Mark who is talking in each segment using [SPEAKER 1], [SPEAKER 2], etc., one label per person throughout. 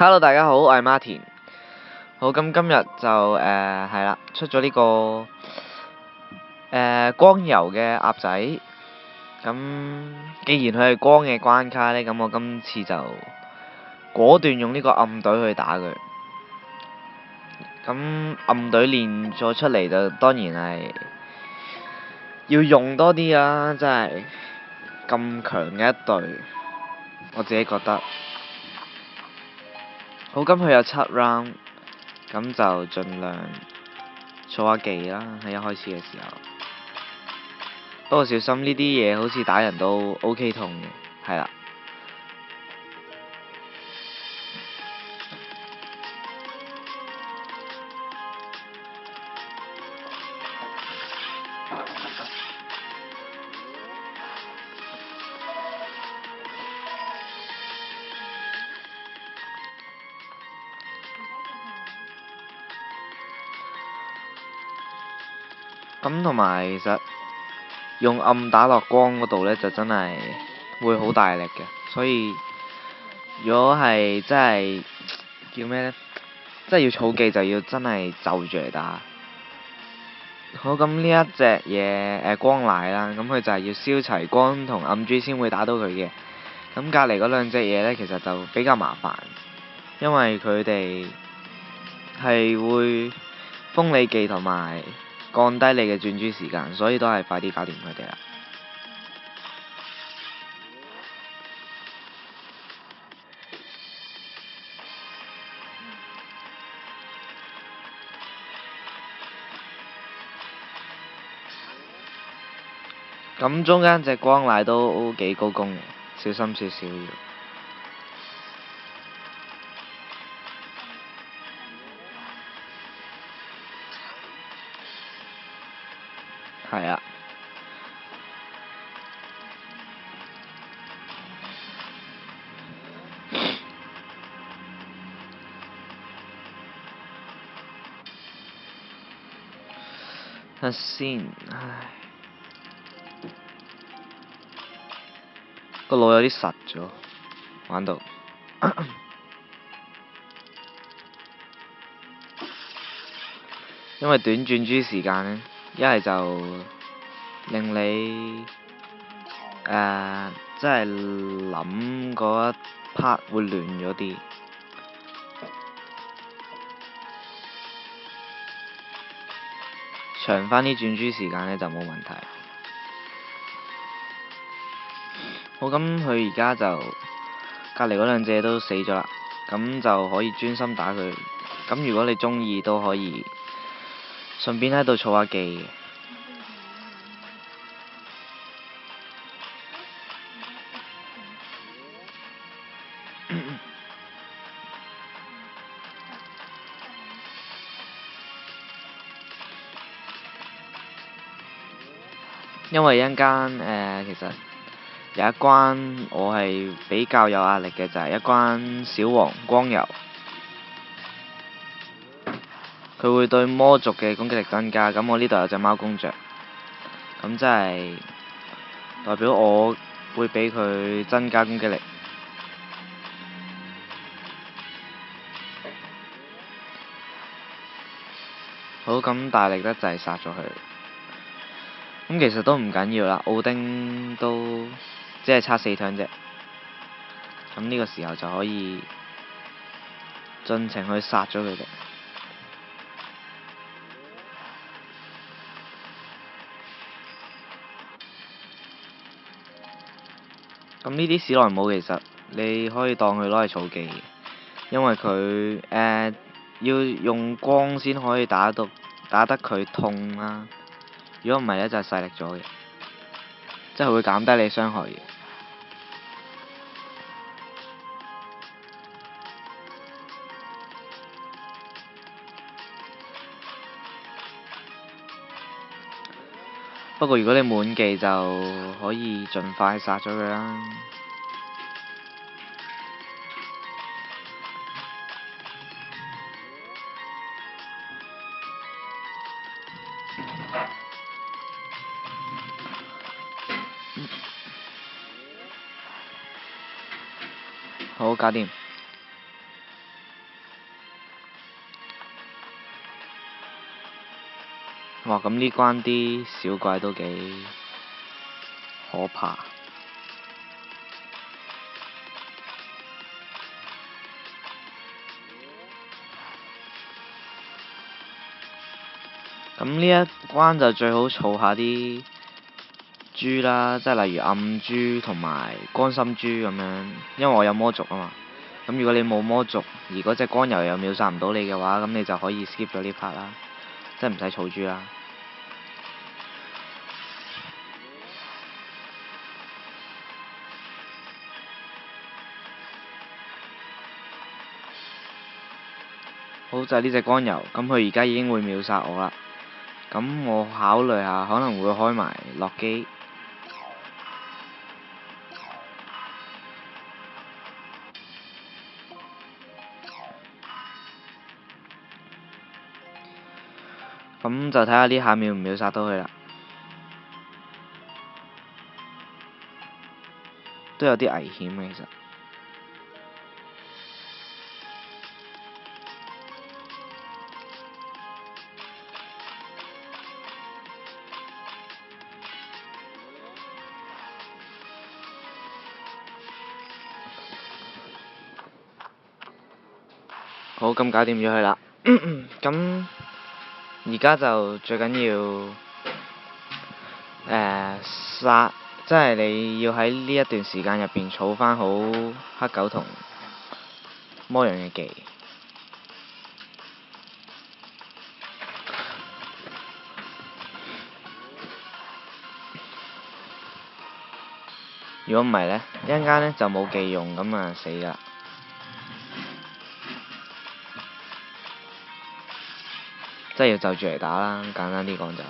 [SPEAKER 1] Hello，大家好，我係 Martin。好，咁今日就係啦，出咗呢個光遊嘅鴨仔。咁既然佢係光嘅關卡呢，咁我今次就果斷用呢個暗隊去打佢。咁暗隊練咗出嚟就當然係要用多啲啦，真係咁強嘅一隊，我自己覺得。好，咁佢有7 round，咁就盡量儲下技啦，喺一開始嘅時候。不過小心呢啲嘢，好似打人都 OK 痛嘅，係啦。咁同埋其實用暗打落光嗰度呢，就真係會好大力嘅，所以如果係真係叫咩呢？真係要儲技就要真係就住嚟打。好，咁呢一隻嘢光奶啦，咁佢就係要燒齊光同暗珠先會打到佢嘅。咁隔離嗰兩隻嘢呢，其實就比較麻煩，因為佢哋係會封你技同埋降低你嘅轉珠時間，所以都係快啲搞掂佢哋啦。咁中間隻光奶都幾高攻嘅，小心少少要。係啊。睇下先，唉，個腦有啲實咗，玩到。因為短轉珠時間呢，一係就令你即係諗嗰一 part 會亂咗啲。長返啲轉珠時間呢就冇問題。好，咁佢而家就隔離嗰兩隻都死咗啦，咁就可以專心打佢。咁如果你鍾意都可以順便喺度儲下技嘅。因為一陣間其實有一關我係比較有壓力嘅，就係一關小王光遊，佢會對魔族嘅攻擊力增加。咁我呢度有隻貓公爵，咁即係代表我會俾佢增加攻擊力。好，咁大力得滯殺咗佢。咁其實都唔緊要啦，奧丁都只係差4 turn 啫。咁呢個時候就可以盡情去殺咗佢哋。咁呢啲史萊姆其實你可以當佢攞嚟儲技嘅，因為佢要用光先可以打得佢痛啦。如果唔係呢，就係勢力咗嘅，即係會減低你傷害嘅。不過如果你滿技就可以盡快殺咗佢啦。好，搞掂。哇！咁呢關啲小怪都幾可怕。咁呢一關就最好儲下啲豬啦，即係例如暗豬同埋乾心豬咁樣，因為我有魔族啊嘛。咁如果你冇魔族，而嗰隻光油又秒殺唔到你嘅話，咁你就可以 skip 咗呢 part 啦，即係唔使儲豬啦。好，就係呢隻光油，咁佢而家已經會秒殺我啦。咁我考慮下，可能會開埋洛基。咁就睇下呢下秒唔秒殺到佢啦。都有啲危險嘅其實。好，咁搞掂咗佢啦。咁而家就最緊要殺，即係你要喺呢一段時間入邊儲翻好黑狗同魔羊嘅技。如果唔係呢，一陣間呢就冇技用，咁啊死㗎。即係要就住嚟打啦，簡單啲講就。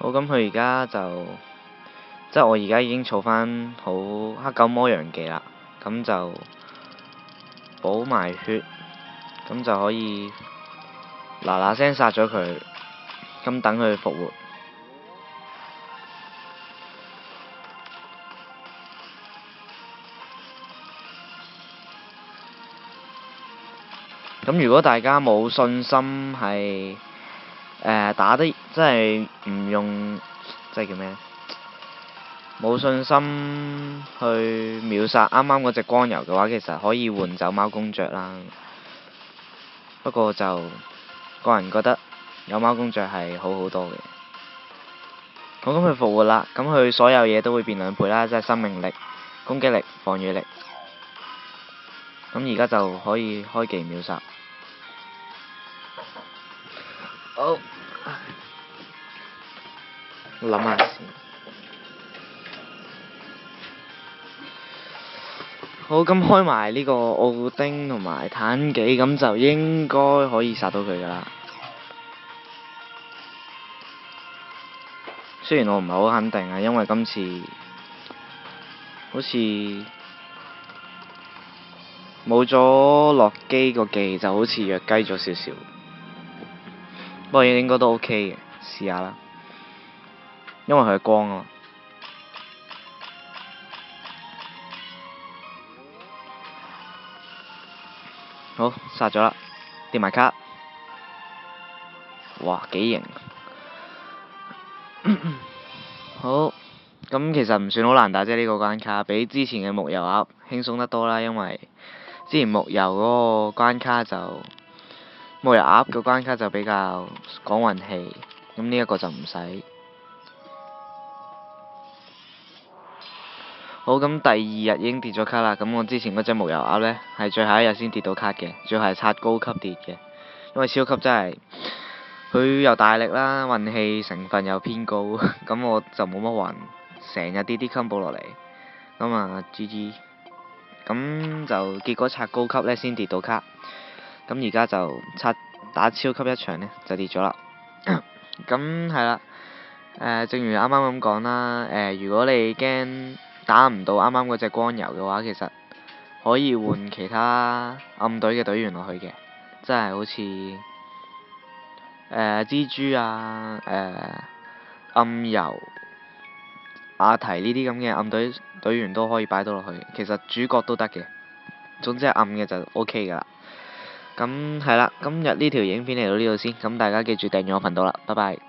[SPEAKER 1] 好，咁佢而家就，即係我而家已經儲翻好黑狗魔羊技啦，咁就補埋血，咁就可以嗱嗱聲殺咗佢，咁等佢復活。咁如果大家冇信心係打得即係唔用，即係叫咩？冇信心去秒殺啱啱嗰隻光油嘅話，其實可以換走貓公爵啦。不過就個人覺得有貓公爵係好好多嘅。好，咁佢復活啦，咁佢所有嘢都會變2倍啦，即係生命力、攻擊力、防禦力。咁而家就可以開技秒殺。好，諗下先。好，咁開埋呢個奧丁同埋坦幾，咁就應該可以殺到佢㗎啦。雖然我唔係好肯定啊，因為今次好似冇咗洛基個技，就好似弱雞咗少少。不過應該都 OK 嘅，試下啦。因為佢係光啊嘛。好，殺咗啦，跌埋卡。哇，幾型！好，咁其實唔算好難打啫，呢個關卡比之前嘅木油鴨輕鬆得多啦，因為之前木油嗰個關卡就木油鴨嘅關卡就比較講運氣，咁呢一個就唔使。好，咁第2日已經跌咗卡啦，咁我之前嗰隻木油鴨呢，係最後1日先跌到卡嘅，最後係刷高級跌嘅，因為超級真係佢又大力啦，運氣成分又偏高，咁我就冇乜運，成日跌啲 combo 落嚟，咁啊 GG，咁就結果刷高級呢先跌到卡，咁而家就打超級1場呢，就跌咗啦，咁係啦，正如啱啱咁講啦，如果你驚打唔到啱啱嗰隻光柔嘅話，其實可以換其他暗隊嘅隊員落去嘅，即係好似蜘蛛啊、暗柔、阿提呢啲咁嘅暗隊員都可以擺到落去，其實主角都得嘅，總之係暗嘅就 OK 㗎啦。咁係啦，今日呢條影片嚟到呢度先，咁大家記住訂閱我頻道啦，拜拜。